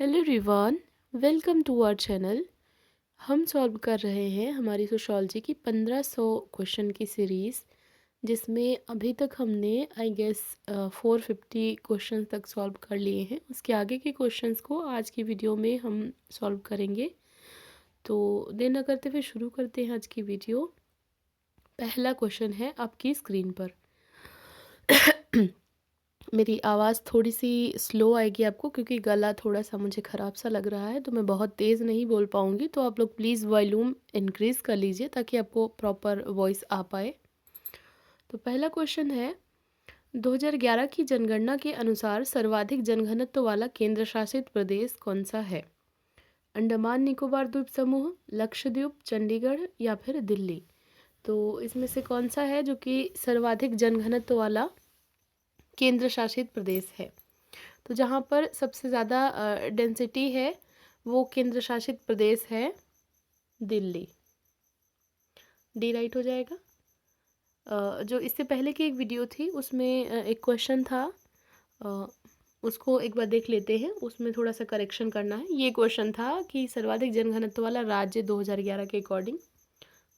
Hello everyone, welcome to our channel. हम solve कर रहे हैं हमारी सोशोलॉजी की 1500 क्वेश्चन की सीरीज़, जिसमें अभी तक हमने आई गेस 450 क्वेश्चन तक सॉल्व कर लिए हैं। उसके आगे के क्वेश्चंस को आज की वीडियो में हम सॉल्व करेंगे। तो देर न करते हुए शुरू करते हैं आज की वीडियो। पहला क्वेश्चन है आपकी स्क्रीन पर। मेरी आवाज़ थोड़ी सी स्लो आएगी आपको, क्योंकि गला थोड़ा सा मुझे ख़राब सा लग रहा है, तो मैं बहुत तेज़ नहीं बोल पाऊँगी। तो आप लोग प्लीज़ वॉल्यूम इंक्रीज़ कर लीजिए ताकि आपको प्रॉपर वॉइस आ पाए। तो पहला क्वेश्चन है, 2011 की जनगणना के अनुसार सर्वाधिक जनघनत्व वाला केंद्र शासित प्रदेश कौन सा है? अंडमान निकोबार द्वीप समूह, लक्षद्वीप, चंडीगढ़ या फिर दिल्ली? तो इसमें से कौन सा है जो कि सर्वाधिक जनघनत्व वाला केंद्र शासित प्रदेश है? तो जहाँ पर सबसे ज़्यादा डेंसिटी है वो केंद्र शासित प्रदेश है दिल्ली। डी राइट हो जाएगा। जो इससे पहले की एक वीडियो थी उसमें एक क्वेश्चन था, अ, उसको एक बार देख लेते हैं। उसमें थोड़ा सा करेक्शन करना है। ये क्वेश्चन था कि सर्वाधिक जनघनत्व वाला राज्य 2011 के अकॉर्डिंग,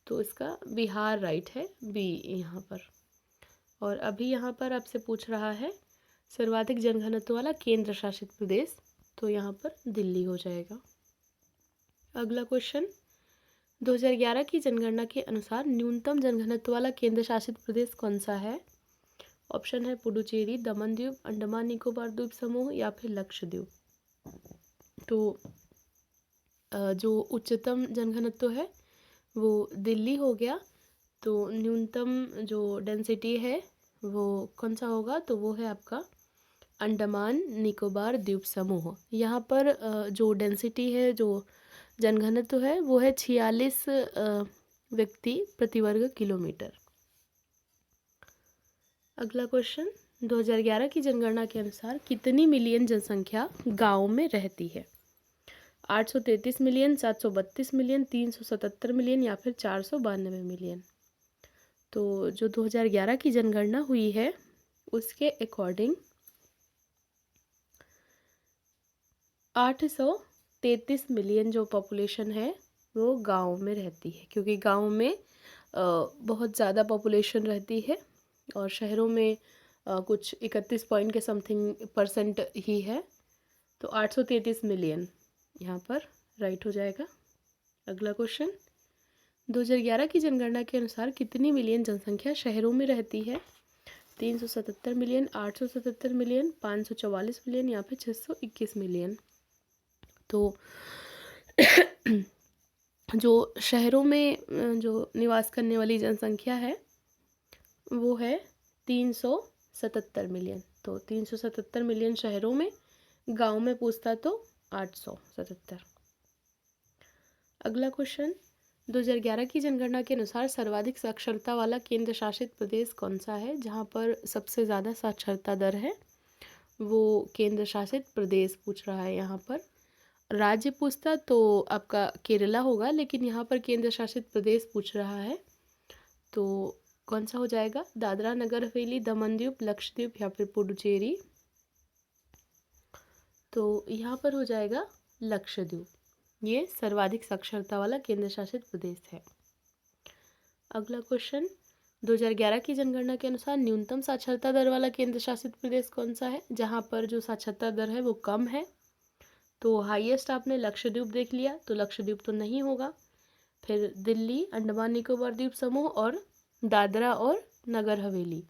तो इसका बिहार राइट है, बी यहाँ पर। और अभी यहाँ पर आपसे पूछ रहा है सर्वाधिक जनघनत्व वाला केंद्र शासित प्रदेश, तो यहाँ पर दिल्ली हो जाएगा। अगला क्वेश्चन, 2011 की जनगणना के अनुसार न्यूनतम जनघनत्व वाला केंद्र शासित प्रदेश कौन सा है? ऑप्शन है पुडुचेरी, दमन द्वीप, अंडमान निकोबार द्वीप समूह या फिर लक्षद्वीप। तो जो उच्चतम जनघनत्व है वो दिल्ली हो गया। तो न्यूनतम जो डेंसिटी है वो कौन सा होगा? तो वो है आपका अंडमान निकोबार द्वीप समूह। यहाँ पर जो डेंसिटी है, जो जनघनत्व है, वो है 46 व्यक्ति प्रति वर्ग किलोमीटर। अगला क्वेश्चन, 2011 की जनगणना के अनुसार कितनी मिलियन जनसंख्या गाँव में रहती है? 833 मिलियन, 732 मिलियन, 377 मिलियन या फिर 492 मिलियन? तो जो 2011 की जनगणना हुई है उसके अकॉर्डिंग 833 मिलियन जो पॉपुलेशन है वो गांव में रहती है, क्योंकि गांव में बहुत ज़्यादा पॉपुलेशन रहती है और शहरों में कुछ 31 पॉइंट के समथिंग परसेंट ही है। तो 833 मिलियन यहाँ पर राइट हो जाएगा। अगला क्वेश्चन, 2011 की जनगणना के अनुसार कितनी मिलियन जनसंख्या शहरों में रहती है? 377 मिलियन, 877 मिलियन, 544 मिलियन या फिर 621 मिलियन? तो जो शहरों में जो निवास करने वाली जनसंख्या है वो है 377 मिलियन। तो 377 मिलियन शहरों में, गांव में पूछता तो 877। अगला क्वेश्चन, 2011 की जनगणना के अनुसार सर्वाधिक साक्षरता वाला केंद्र शासित प्रदेश कौन सा है? जहां पर सबसे ज़्यादा साक्षरता दर है वो केंद्र शासित प्रदेश पूछ रहा है। यहाँ पर राज्य पूछता तो आपका केरला होगा, लेकिन यहाँ पर केंद्र शासित प्रदेश पूछ रहा है, तो कौन सा हो जाएगा? दादरा नगर हवेली, दमन द्वीप, लक्षद्वीप या फिर पुडुचेरी? तो यहाँ पर हो जाएगा लक्षद्वीप। ये सर्वाधिक साक्षरता वाला केंद्र शासित प्रदेश है। अगला क्वेश्चन, 2011 की जनगणना के अनुसार न्यूनतम साक्षरता दर वाला केंद्र शासित प्रदेश कौन सा है? जहाँ पर जो साक्षरता दर है वो कम है। तो हाईएस्ट आपने लक्षद्वीप देख लिया, तो लक्षद्वीप तो नहीं होगा। फिर दिल्ली, अंडमान निकोबार द्वीप समूह और दादरा और नगर हवेली।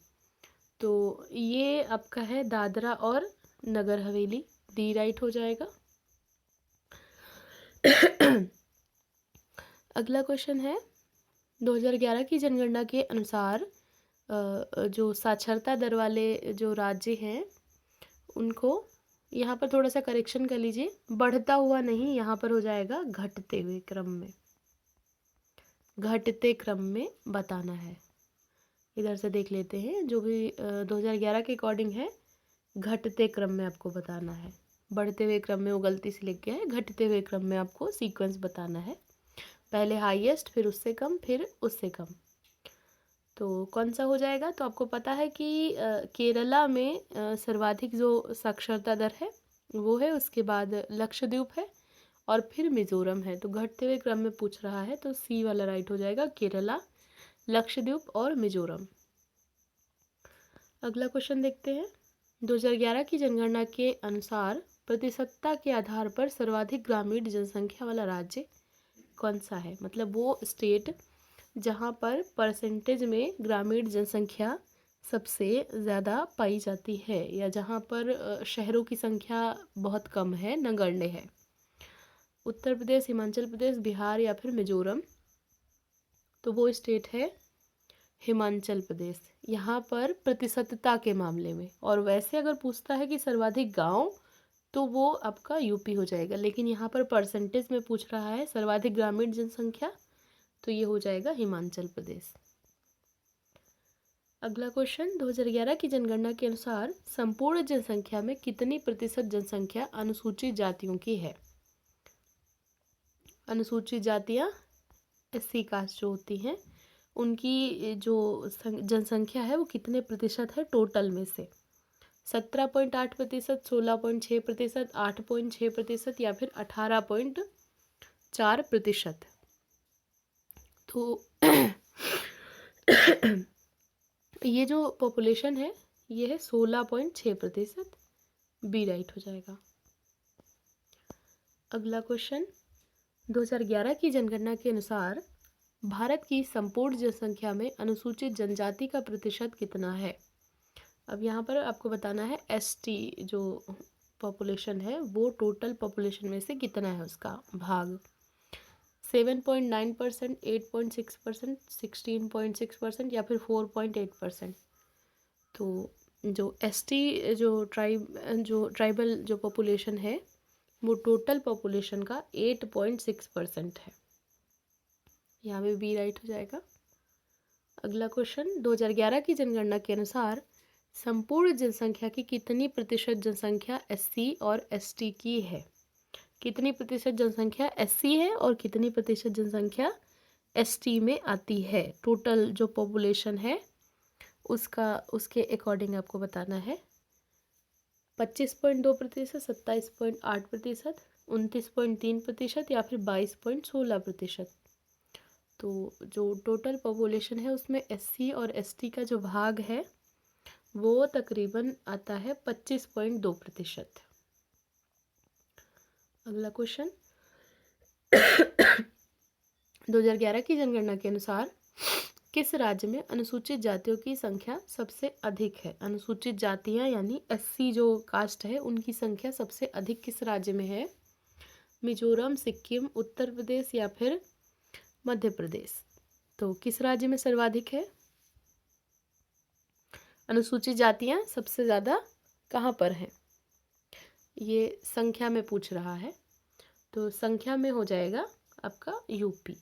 तो ये आपका है दादरा और नगर हवेली, डी राइट हो जाएगा। अगला क्वेश्चन है, 2011 की जनगणना के अनुसार जो साक्षरता दर वाले जो राज्य हैं उनको यहाँ पर थोड़ा सा करेक्शन कर लीजिए, बढ़ता हुआ नहीं, यहाँ पर हो जाएगा घटते हुए क्रम में, घटते क्रम में बताना है। इधर से देख लेते हैं, जो भी 2011 के अकॉर्डिंग है घटते क्रम में आपको बताना है। बढ़ते हुए क्रम में वो गलती से लिख गया है, घटते हुए क्रम में आपको सीक्वेंस बताना है, पहले हाईएस्ट, फिर उससे कम, फिर उससे कम। तो कौन सा हो जाएगा? तो आपको पता है कि केरला में सर्वाधिक जो साक्षरता दर है वो है, उसके बाद लक्षद्वीप है और फिर मिज़ोरम है। तो घटते हुए क्रम में पूछ रहा है तो सी वाला राइट हो जाएगा, केरला, लक्षद्वीप और मिज़ोरम। अगला क्वेश्चन देखते हैं। 2011 की जनगणना के अनुसार प्रतिशतता के आधार पर सर्वाधिक ग्रामीण जनसंख्या वाला राज्य कौन सा है? मतलब वो स्टेट जहाँ पर परसेंटेज में ग्रामीण जनसंख्या सबसे ज़्यादा पाई जाती है, या जहाँ पर शहरों की संख्या बहुत कम है, नगण्य है। उत्तर प्रदेश, हिमाचल प्रदेश, बिहार या फिर मिजोरम। तो वो स्टेट है हिमाचल प्रदेश, यहाँ पर प्रतिशतता के मामले में। और वैसे अगर पूछता है कि सर्वाधिक गांव, तो वो आपका यूपी हो जाएगा, लेकिन यहाँ पर परसेंटेज में पूछ रहा है सर्वाधिक ग्रामीण जनसंख्या, तो ये हो जाएगा हिमाचल प्रदेश। अगला क्वेश्चन, 2011 की जनगणना के अनुसार संपूर्ण जनसंख्या में कितनी प्रतिशत जनसंख्या अनुसूचित जातियों की है? अनुसूचित जातियाँ एससी कास्ट जो होती हैं, उनकी जो जनसंख्या है वो कितने प्रतिशत है टोटल में से? 17.8%, 16.6%, 8.6% या फिर 18.4%। तो ये जो पॉपुलेशन है ये है 16.6%, बी राइट हो जाएगा। अगला क्वेश्चन, 2011 की जनगणना के अनुसार भारत की संपूर्ण जनसंख्या में अनुसूचित जनजाति का प्रतिशत कितना है? अब यहाँ पर आपको बताना है एसटी जो पॉपुलेशन है वो टोटल पॉपुलेशन में से कितना है उसका भाग। 7.9%, 8.6%, 16.6% या फिर 4.8%। तो जो एसटी जो ट्राइबल जो पॉपुलेशन है वो टोटल पॉपुलेशन का 8.6% है। यहाँ पे बी राइट हो जाएगा। अगला क्वेश्चन, 2011 की जनगणना के अनुसार संपूर्ण जनसंख्या की कितनी प्रतिशत जनसंख्या एससी और एसटी की है? कितनी प्रतिशत जनसंख्या एससी है और कितनी प्रतिशत जनसंख्या एसटी में आती है? टोटल जो पॉपुलेशन है उसके अकॉर्डिंग आपको बताना है। 25.2%, 27.8%, 29.3% या फिर 22.16%। तो जो टोटल पॉपुलेशन है उसमें एससी और एसटी का जो भाग है वो तकरीबन आता है 25.2%। अगला क्वेश्चन, 2011 की जनगणना के अनुसार किस राज्य में अनुसूचित जातियों की संख्या सबसे अधिक है? अनुसूचित जातियां यानी एससी जो कास्ट है उनकी संख्या सबसे अधिक किस राज्य में है? मिजोरम, सिक्किम, उत्तर प्रदेश या फिर मध्य प्रदेश। तो किस राज्य में सर्वाधिक है? अनुसूचित जातियां सबसे ज़्यादा कहाँ पर हैं? ये संख्या में पूछ रहा है, तो संख्या में हो जाएगा आपका यूपी।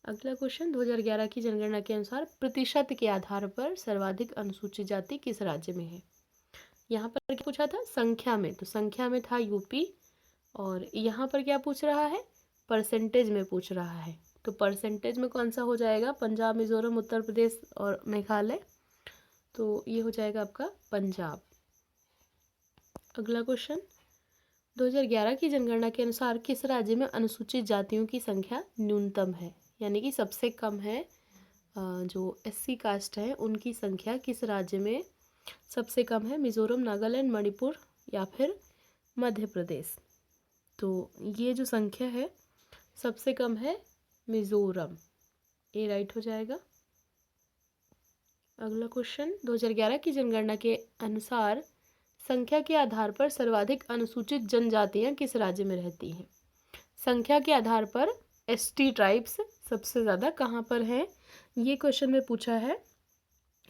अगला क्वेश्चन, 2011 की जनगणना के अनुसार प्रतिशत के आधार पर सर्वाधिक अनुसूचित जाति किस राज्य में है? यहाँ पर क्या पूछा था? संख्या में, तो संख्या में था यूपी। और यहाँ पर क्या पूछ रहा है? परसेंटेज में पूछ रहा है। तो परसेंटेज में कौन सा हो जाएगा? पंजाब, मिजोरम, उत्तर प्रदेश और मेघालय। तो ये हो जाएगा आपका पंजाब। अगला क्वेश्चन, 2011 की जनगणना के अनुसार किस राज्य में अनुसूचित जातियों की संख्या न्यूनतम है? यानी कि सबसे कम है। जो एससी कास्ट है उनकी संख्या किस राज्य में सबसे कम है? मिजोरम, नागालैंड, मणिपुर या फिर मध्य प्रदेश। तो ये जो संख्या है सबसे कम है मिजोरम, ए राइट हो जाएगा। अगला क्वेश्चन, 2011 की जनगणना के अनुसार संख्या के आधार पर सर्वाधिक अनुसूचित जनजातियां किस राज्य में रहती हैं? संख्या के आधार पर एसटी ट्राइब्स सबसे ज़्यादा कहाँ पर हैं? ये क्वेश्चन में पूछा है।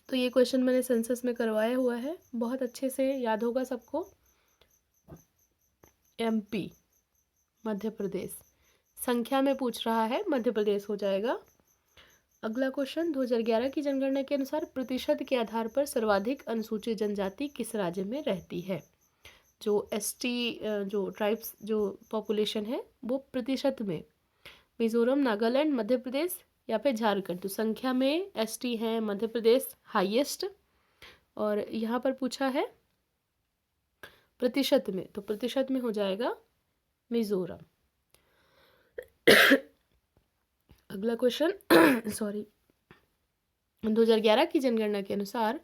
तो ये क्वेश्चन मैंने सेंसस में करवाया हुआ है, बहुत अच्छे से याद होगा सबको। एमपी, मध्य प्रदेश। संख्या में पूछ रहा है, मध्य प्रदेश हो जाएगा। अगला क्वेश्चन, 2011 की जनगणना के अनुसार प्रतिशत के आधार पर सर्वाधिक अनुसूचित जनजाति किस राज्य में रहती है? जो एसटी जो ट्राइब्स जो पॉपुलेशन है वो प्रतिशत में मिजोरम, नागालैंड, मध्य प्रदेश या फिर झारखंड। तो संख्या में एसटी है मध्य प्रदेश हाईएस्ट। और यहाँ पर पूछा है प्रतिशत में, तो प्रतिशत में हो जाएगा मिजोरम। अगला क्वेश्चन सॉरी 2011 की जनगणना के अनुसार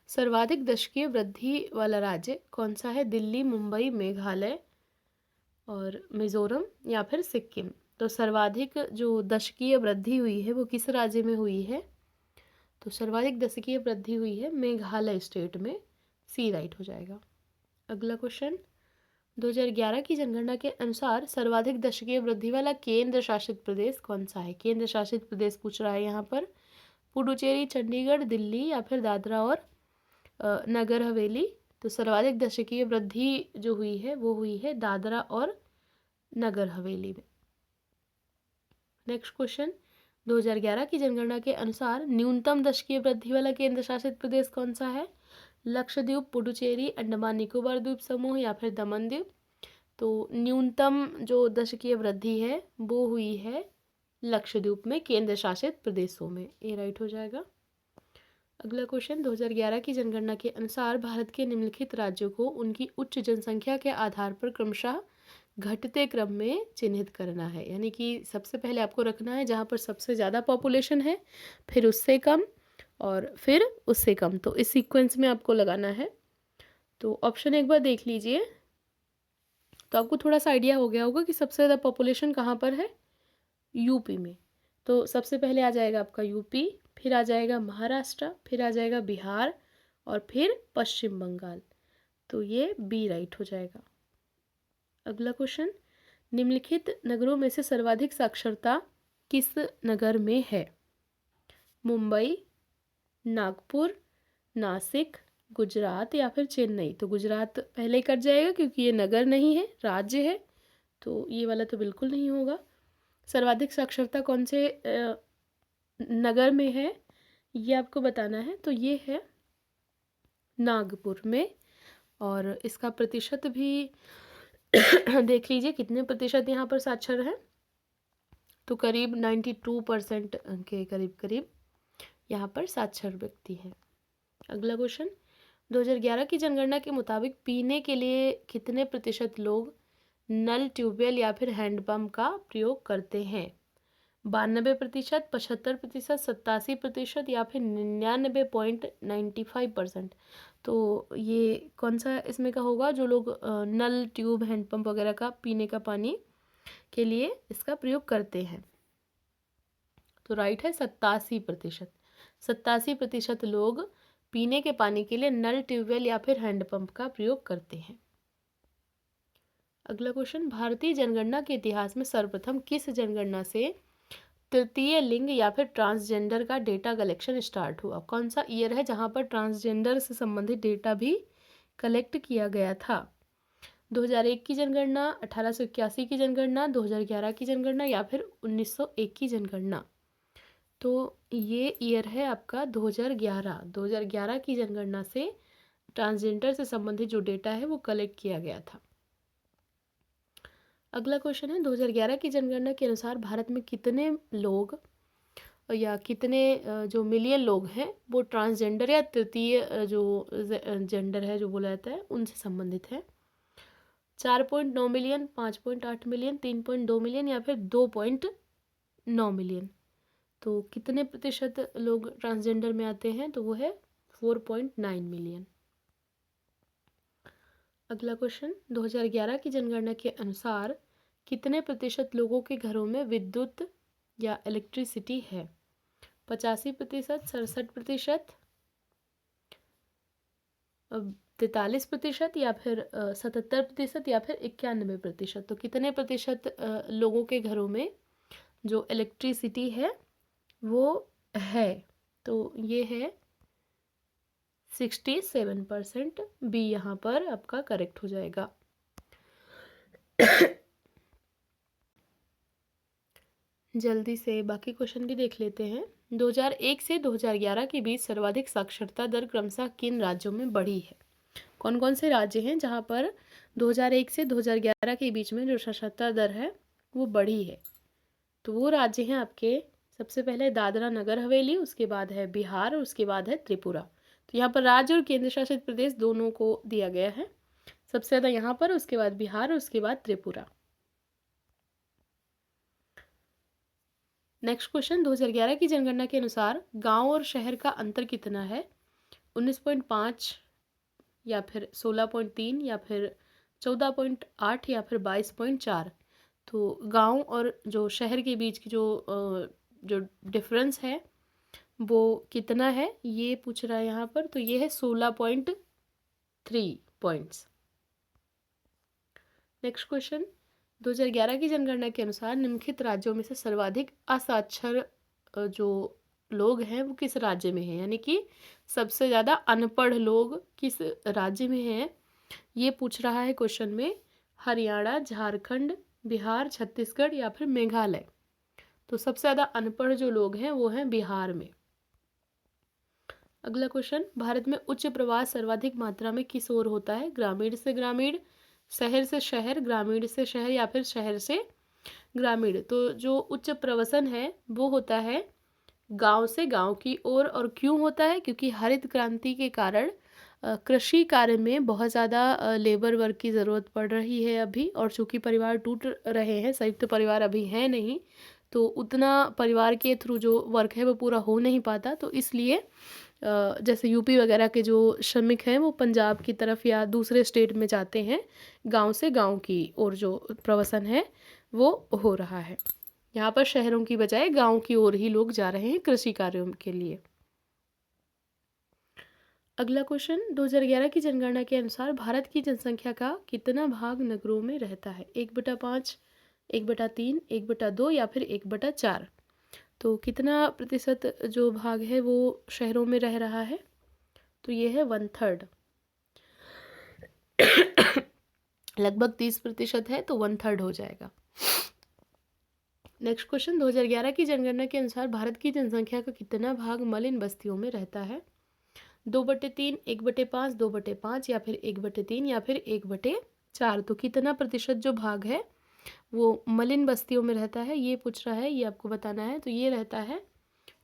सर्वाधिक दशकीय वृद्धि वाला राज्य कौन सा है? दिल्ली, मुंबई, मेघालय और मिजोरम या फिर सिक्किम। तो सर्वाधिक जो दशकीय वृद्धि हुई है वो किस राज्य में हुई है? तो सर्वाधिक दशकीय वृद्धि हुई है मेघालय स्टेट में, सी राइट हो जाएगा। अगला क्वेश्चन 2011 की जनगणना के अनुसार सर्वाधिक दशकीय वृद्धि वाला केंद्र शासित प्रदेश कौन सा है? केंद्र शासित प्रदेश पूछ रहा है यहाँ पर। पुडुचेरी, चंडीगढ़, दिल्ली या फिर दादरा और नगर हवेली। तो सर्वाधिक दशकीय वृद्धि जो हुई है वो हुई है दादरा और नगर हवेली में। नेक्स्ट क्वेश्चन 2011 की जनगणना के अनुसार न्यूनतम दशकीय वृद्धि वाला केंद्र शासित प्रदेश कौन सा है? लक्षद्वीप, पुडुचेरी, अंडमान निकोबार द्वीप समूह या फिर दमन द्वीप। तो न्यूनतम जो दशकीय वृद्धि है वो हुई है लक्षद्वीप में, केंद्र शासित प्रदेशों में, ए राइट हो जाएगा। अगला क्वेश्चन 2011 की जनगणना के अनुसार भारत के निम्नलिखित राज्यों को उनकी उच्च जनसंख्या के आधार पर क्रमशः घटते क्रम में चिन्हित करना है। यानी कि सबसे पहले आपको रखना है जहाँ पर सबसे ज़्यादा पॉपुलेशन है, फिर उससे कम और फिर उससे कम, तो इस सीक्वेंस में आपको लगाना है। तो ऑप्शन एक बार देख लीजिए तो आपको थोड़ा सा आइडिया हो गया होगा कि सबसे ज़्यादा पॉपुलेशन कहाँ पर है, यूपी में। तो सबसे पहले आ जाएगा आपका यूपी, फिर आ जाएगा महाराष्ट्र, फिर आ जाएगा बिहार और फिर पश्चिम बंगाल। तो ये बी राइट हो जाएगा। अगला क्वेश्चन निम्नलिखित नगरों में से सर्वाधिक साक्षरता किस नगर में है? मुंबई, नागपुर, नासिक, गुजरात या फिर चेन्नई। तो गुजरात पहले कट जाएगा क्योंकि ये नगर नहीं है, राज्य है, तो ये वाला तो बिल्कुल नहीं होगा। सर्वाधिक साक्षरता कौन से नगर में है ये आपको बताना है। तो ये है नागपुर में, और इसका प्रतिशत भी देख लीजिए कितने प्रतिशत यहाँ पर साक्षर है। तो करीब 92% के करीब यहाँ पर साक्षर व्यक्ति है। अगला क्वेश्चन 2011 की जनगणना के मुताबिक पीने के लिए कितने प्रतिशत लोग नल, ट्यूबवेल या फिर हैंडपम्प का प्रयोग करते हैं? 92%, 75%, 87% या फिर 99.95%। तो ये कौन सा इसमें का होगा? जो लोग नल, ट्यूब, हैंडपम्प वगैरह का पीने का पानी के लिए इसका प्रयोग करते हैं। तो राइट है 87%। 87% लोग पीने के पानी के लिए नल, ट्यूबवेल या फिर हैंडपम्प का प्रयोग करते हैं। अगला क्वेश्चन भारतीय जनगणना के इतिहास में सर्वप्रथम किस जनगणना से तृतीय लिंग या फिर ट्रांसजेंडर का डेटा कलेक्शन स्टार्ट हुआ? कौन सा ईयर है जहां पर ट्रांसजेंडर से संबंधित डेटा भी कलेक्ट किया गया था? 2001 की जनगणना, 1881 की जनगणना, 2011 की जनगणना या फिर 1901 की जनगणना। तो ये ईयर है आपका 2011। 2011 की जनगणना से ट्रांसजेंडर से संबंधित जो डेटा है वो कलेक्ट किया गया था। अगला क्वेश्चन है 2011 की जनगणना के अनुसार भारत में कितने लोग या कितने जो मिलियन लोग हैं वो ट्रांसजेंडर या तृतीय जो जेंडर है जो बोला जाता है उनसे संबंधित है? 4.9 मिलियन, 5.8 मिलियन, 3.2 मिलियन या फिर 2.9 मिलियन। तो कितने प्रतिशत लोग ट्रांसजेंडर में आते हैं? तो वो है 4.9 मिलियन। अगला क्वेश्चन 2011 की जनगणना के अनुसार कितने प्रतिशत लोगों के घरों में विद्युत या इलेक्ट्रिसिटी है? 85%, 67%, 43% या फिर 77% या फिर 91%। तो कितने प्रतिशत लोगों के घरों में जो इलेक्ट्रिसिटी है वो है? तो ये है 67%, बी यहाँ पर आपका करेक्ट हो जाएगा। जल्दी से बाकी क्वेश्चन भी देख लेते हैं। 2001 से 2011 के बीच सर्वाधिक साक्षरता दर क्रमशः किन राज्यों में बढ़ी है? कौन कौन से राज्य हैं जहाँ पर 2001 से 2011 के बीच में जो साक्षरता दर है वो बढ़ी है? तो वो राज्य हैं आपके, सबसे पहले दादरा नगर हवेली, उसके बाद है बिहार और उसके बाद है त्रिपुरा। तो यहाँ पर राज्य और केंद्र शासित प्रदेश दोनों को दिया गया है। सबसे ज़्यादा यहाँ पर, उसके बाद बिहार, उसके बाद त्रिपुरा। नेक्स्ट क्वेश्चन, 2011 की जनगणना के अनुसार गांव और शहर का अंतर कितना है? 19.5 या फिर 16.3 या फिर 14.8 या फिर 22.4। तो गांव और जो शहर के बीच की जो डिफरेंस है वो कितना है ये पूछ रहा है यहाँ पर। तो ये है 16.3 पॉइंट्स। नेक्स्ट क्वेश्चन, 2011 की जनगणना के अनुसार निम्नलिखित राज्यों में से सर्वाधिक असाक्षर जो लोग हैं वो किस राज्य में हैं, यानी कि सबसे ज़्यादा अनपढ़ लोग किस राज्य में हैं ये पूछ रहा है क्वेश्चन में। हरियाणा, झारखंड, बिहार, छत्तीसगढ़ या फिर मेघालय। तो सबसे ज़्यादा अनपढ़ जो लोग हैं वो हैं बिहार में। अगला क्वेश्चन, भारत में उच्च प्रवास सर्वाधिक मात्रा में किस ओर होता है? ग्रामीण से ग्रामीण, शहर से शहर, ग्रामीण से शहर या फिर शहर से ग्रामीण। तो जो उच्च प्रवसन है वो होता है गांव से गांव की ओर। और क्यों होता है? क्योंकि हरित क्रांति के कारण कृषि कार्य में बहुत ज़्यादा लेबर वर्क की ज़रूरत पड़ रही है अभी, और चूँकि परिवार टूट रहे हैं, संयुक्त परिवार अभी है नहीं, तो उतना परिवार के थ्रू जो वर्क है वो पूरा हो नहीं पाता। तो इसलिए जैसे यूपी वगैरह के जो श्रमिक हैं वो पंजाब की तरफ या दूसरे स्टेट में जाते हैं, गांव से गांव की ओर जो प्रवसन है वो हो रहा है। यहाँ पर शहरों की बजाय गांव की ओर ही लोग जा रहे हैं कृषि कार्यों के लिए। अगला क्वेश्चन, 2011 की जनगणना के अनुसार भारत की जनसंख्या का कितना भाग नगरों में रहता है? 1/5, 1/3, 1/2 या फिर 1/4। तो कितना प्रतिशत जो भाग है वो शहरों में रह रहा है? तो ये है 1/3। लगभग 30% है तो 1/3 हो जाएगा। नेक्स्ट क्वेश्चन, 2011 की जनगणना के अनुसार भारत की जनसंख्या का कितना भाग मलिन बस्तियों में रहता है? 2/3, 1/5, 2/5 या फिर 1/3 या फिर 1/4। तो कितना प्रतिशत जो भाग है वो मलिन बस्तियों में रहता है ये पूछ रहा है, ये आपको बताना है। तो ये रहता है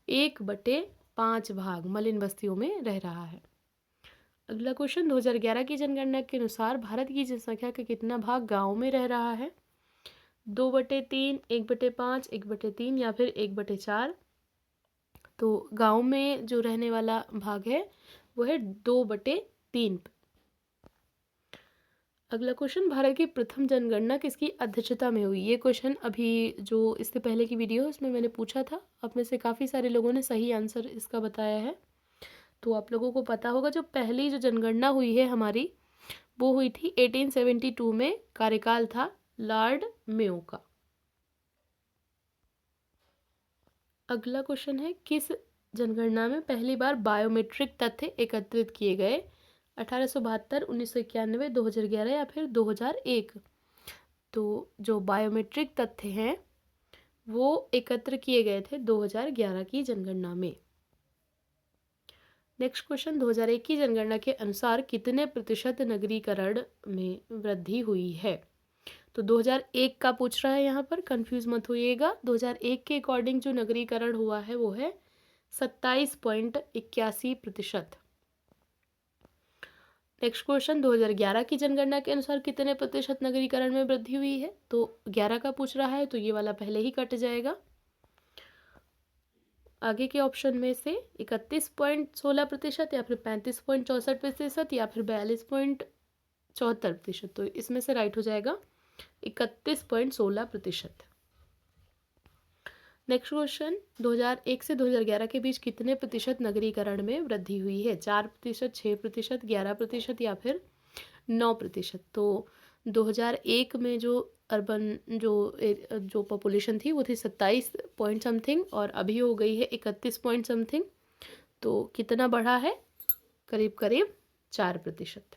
1/5 भाग मलिन बस्तियों में रह रहा है। अगला क्वेश्चन, 2011 की जनगणना के अनुसार भारत की जनसंख्या का कितना भाग गाँव में रह रहा है? 2/3, 1/5, 1/3 या फिर 1/4। तो गांव में जो रहने वाला भाग है वो है 2/3। अगला क्वेश्चन, भारत की प्रथम जनगणना किसकी अध्यक्षता में हुई? ये क्वेश्चन अभी जो इससे पहले की वीडियो है उसमें मैंने पूछा था, आप में से काफ़ी सारे लोगों ने सही आंसर इसका बताया है। तो आप लोगों को पता होगा जो पहली जो जनगणना हुई है हमारी वो हुई थी 1872 में, कार्यकाल था लॉर्ड मेयो का। अगला क्वेश्चन है, किस जनगणना में पहली बार बायोमेट्रिक तथ्य एकत्रित किए गए? 1872, 1991, 2011 या फिर 2001। तो जो बायोमेट्रिक तथ्य हैं वो एकत्र किए गए थे 2011 की जनगणना में। नेक्स्ट क्वेश्चन, 2001 की जनगणना के अनुसार कितने प्रतिशत नगरीकरण में वृद्धि हुई है? तो 2001 का पूछ रहा है यहाँ पर, कंफ्यूज मत होइएगा। 2001 के अकॉर्डिंग जो नगरीकरण हुआ है वो है 27.81%। नेक्स्ट क्वेश्चन, 2011 की जनगणना के अनुसार कितने प्रतिशत नगरीकरण में वृद्धि हुई है? तो 11 का पूछ रहा है तो ये वाला पहले ही कट जाएगा। आगे के ऑप्शन में से 31.16% या फिर 35.64% या फिर 42.74%। तो इसमें से राइट हो जाएगा 31.16%। नेक्स्ट क्वेश्चन, 2001 से 2011 के बीच कितने प्रतिशत नगरीकरण में वृद्धि हुई है? 4%, 6%, 11% या फिर 9%। तो 2001 में जो अर्बन जो पॉपुलेशन थी वो थी 27 पॉइंट समथिंग और अभी हो गई है 31 पॉइंट समथिंग। तो कितना बढ़ा है? करीब करीब 4%।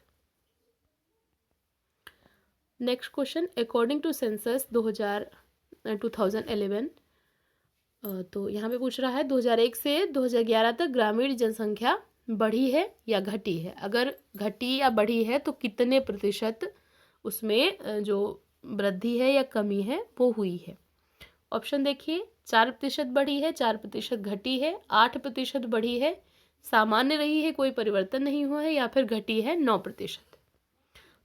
Next question, according to census 2011 तो यहाँ पे पूछ रहा है 2001 से 2011 तक ग्रामीण जनसंख्या बढ़ी है या घटी है? अगर घटी या बढ़ी है तो कितने प्रतिशत उसमें जो वृद्धि है या कमी है वो हुई है? ऑप्शन देखिए, 4% बढ़ी है, 4% घटी है, 8% बढ़ी है, सामान्य रही है, कोई परिवर्तन नहीं हुआ है, या फिर घटी है 9%।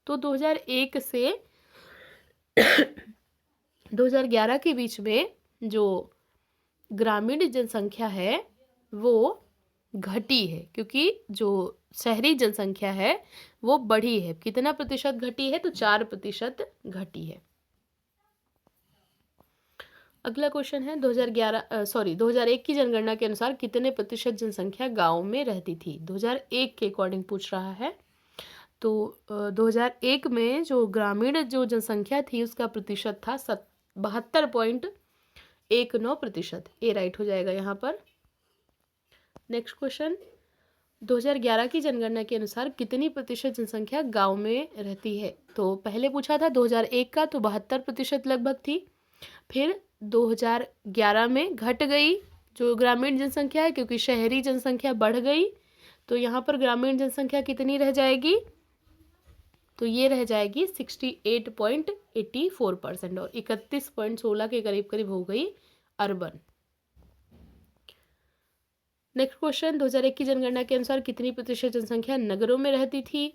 तो 2001 से 2011 के बीच में जो ग्रामीण जनसंख्या है वो घटी है, क्योंकि जो शहरी जनसंख्या है वो बढ़ी है। कितना प्रतिशत घटी है? तो 4% घटी है। अगला क्वेश्चन है 2001 की जनगणना के अनुसार कितने प्रतिशत जनसंख्या गांव में रहती थी? 2001 के अकॉर्डिंग पूछ रहा है। तो 2001 में जो ग्रामीण जो जनसंख्या थी उसका प्रतिशत था 72.19%। ए राइट हो जाएगा यहाँ पर। नेक्स्ट क्वेश्चन, 2011 की जनगणना के अनुसार कितनी प्रतिशत जनसंख्या गांव में रहती है? तो पहले पूछा था 2001 का, तो 72% लगभग थी। फिर 2011 में घट गई जो ग्रामीण जनसंख्या है, क्योंकि शहरी जनसंख्या बढ़ गई। तो यहाँ पर ग्रामीण जनसंख्या कितनी रह जाएगी? तो ये रह जाएगी 68.84%, और 31.16 के करीब करीब हो गई अर्बन। नेक्स्ट क्वेश्चन, 2001 की जनगणना के अनुसार कितनी प्रतिशत जनसंख्या नगरों में रहती थी?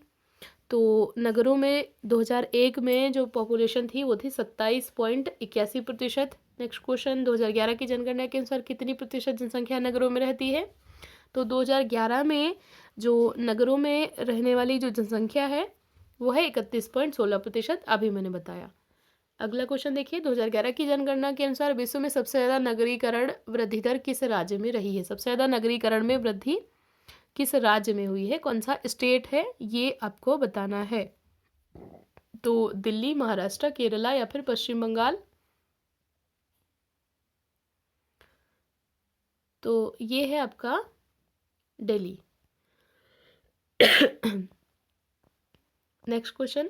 तो नगरों में 2001 में जो पॉपुलेशन थी वो थी 27.81%। नेक्स्ट क्वेश्चन, 2011 की जनगणना के अनुसार कितनी प्रतिशत जनसंख्या नगरों में रहती है? तो 2011 में जो नगरों में रहने वाली जो जनसंख्या है वो है 31.16%, अभी मैंने बताया। अगला क्वेश्चन देखिए, 2011 की जनगणना के अनुसार विश्व में सबसे ज़्यादा नगरीकरण वृद्धि दर किस राज्य में रही है? सबसे ज़्यादा नगरीकरण में वृद्धि किस राज्य में हुई है? कौन सा स्टेट है ये आपको बताना है। तो दिल्ली, महाराष्ट्र, केरला या फिर पश्चिम बंगाल? तो ये है आपका दिल्ली। नेक्स्ट क्वेश्चन,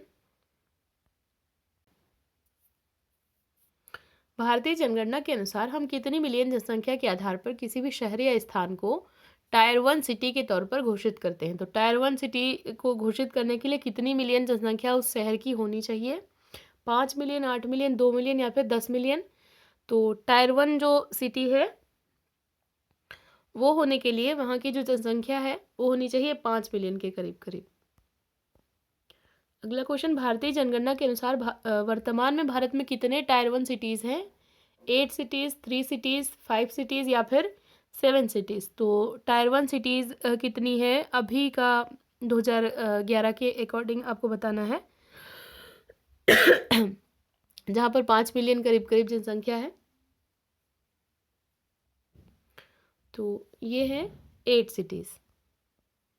भारतीय जनगणना के अनुसार हम कितनी मिलियन जनसंख्या के आधार पर किसी भी शहर या स्थान को टायर 1 सिटी के तौर पर घोषित करते हैं? तो टायर 1 सिटी को घोषित करने के लिए कितनी मिलियन जनसंख्या उस शहर की होनी चाहिए? 5 मिलियन, 8 मिलियन, 2 मिलियन या फिर 10 मिलियन? तो टायर 1 जो सिटी है वो होने के लिए वहाँ की जो जनसंख्या है वो होनी चाहिए 5 मिलियन के करीब करीब। अगला क्वेश्चन, भारतीय जनगणना के अनुसार वर्तमान में भारत में कितने टायर 1 सिटीज़ हैं? 8 सिटीज़, 3 सिटीज़, 5 सिटीज़ या फिर 7 सिटीज़? तो टायर 1 सिटीज़ कितनी है अभी का 2011 के अकॉर्डिंग आपको बताना है, जहाँ पर 5 मिलियन करीब करीब जनसंख्या है। तो ये है 8 सिटीज़।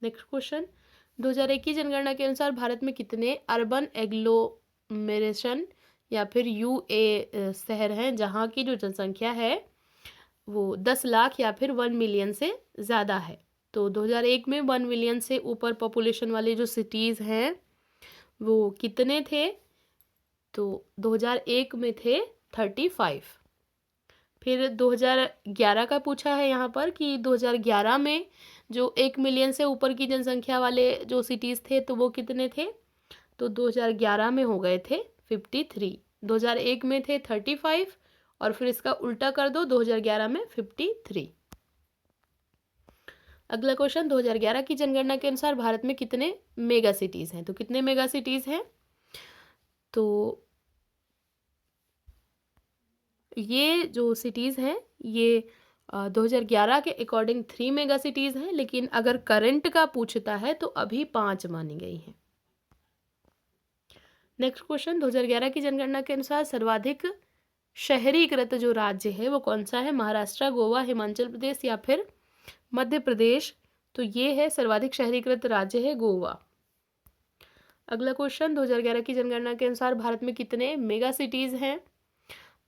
नेक्स्ट क्वेश्चन, 2001 की जनगणना के अनुसार भारत में कितने अर्बन एग्लोमेरेशन या फिर यूए शहर हैं जहाँ की जो जनसंख्या है वो 10 लाख या फिर 1 मिलियन से ज़्यादा है? तो 2001 में 1 मिलियन से ऊपर पॉपुलेशन वाले जो सिटीज़ हैं वो कितने थे? तो 2001 में थे 35। फिर 2011 का पूछा है यहाँ पर कि 2011 में जो 1 मिलियन से ऊपर की जनसंख्या वाले जो सिटीज़ थे तो वो कितने थे? तो 2011 में हो गए थे 53। 2001 में थे 35 और फिर इसका उल्टा कर दो, 2011 में 53। अगला क्वेश्चन, 2011 की जनगणना के अनुसार भारत में कितने मेगा सिटीज़ हैं? तो कितने मेगा सिटीज़ हैं? तो ये जो सिटीज़ हैं ये 2011 के अकॉर्डिंग 3 मेगा सिटीज़ हैं, लेकिन अगर करंट का पूछता है तो अभी 5 मानी गई हैं। नेक्स्ट क्वेश्चन, 2011 की जनगणना के अनुसार सर्वाधिक शहरीकृत जो राज्य है वो कौन सा है? महाराष्ट्र, गोवा, हिमाचल प्रदेश या फिर मध्य प्रदेश? तो ये है सर्वाधिक शहरीकृत राज्य है गोवा। अगला क्वेश्चन, 2011 की जनगणना के अनुसार भारत में कितने मेगा सिटीज़ हैं?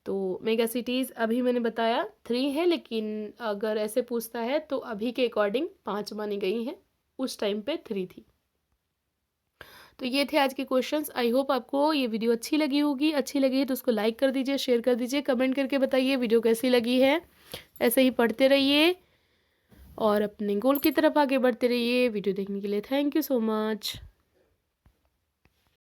तो मेगा सिटीज़ अभी मैंने बताया 3 है, लेकिन अगर ऐसे पूछता है तो अभी के अकॉर्डिंग 5 मानी गई हैं, उस टाइम पे 3 थी। तो ये थे आज के क्वेश्चंस। आई होप आपको ये वीडियो अच्छी लगी होगी। अच्छी लगी है तो उसको लाइक कर दीजिए, शेयर कर दीजिए, कमेंट करके बताइए वीडियो कैसी लगी है। ऐसे ही पढ़ते रहिए और अपने गोल की तरफ आगे बढ़ते रहिए। वीडियो देखने के लिए थैंक यू सो मच।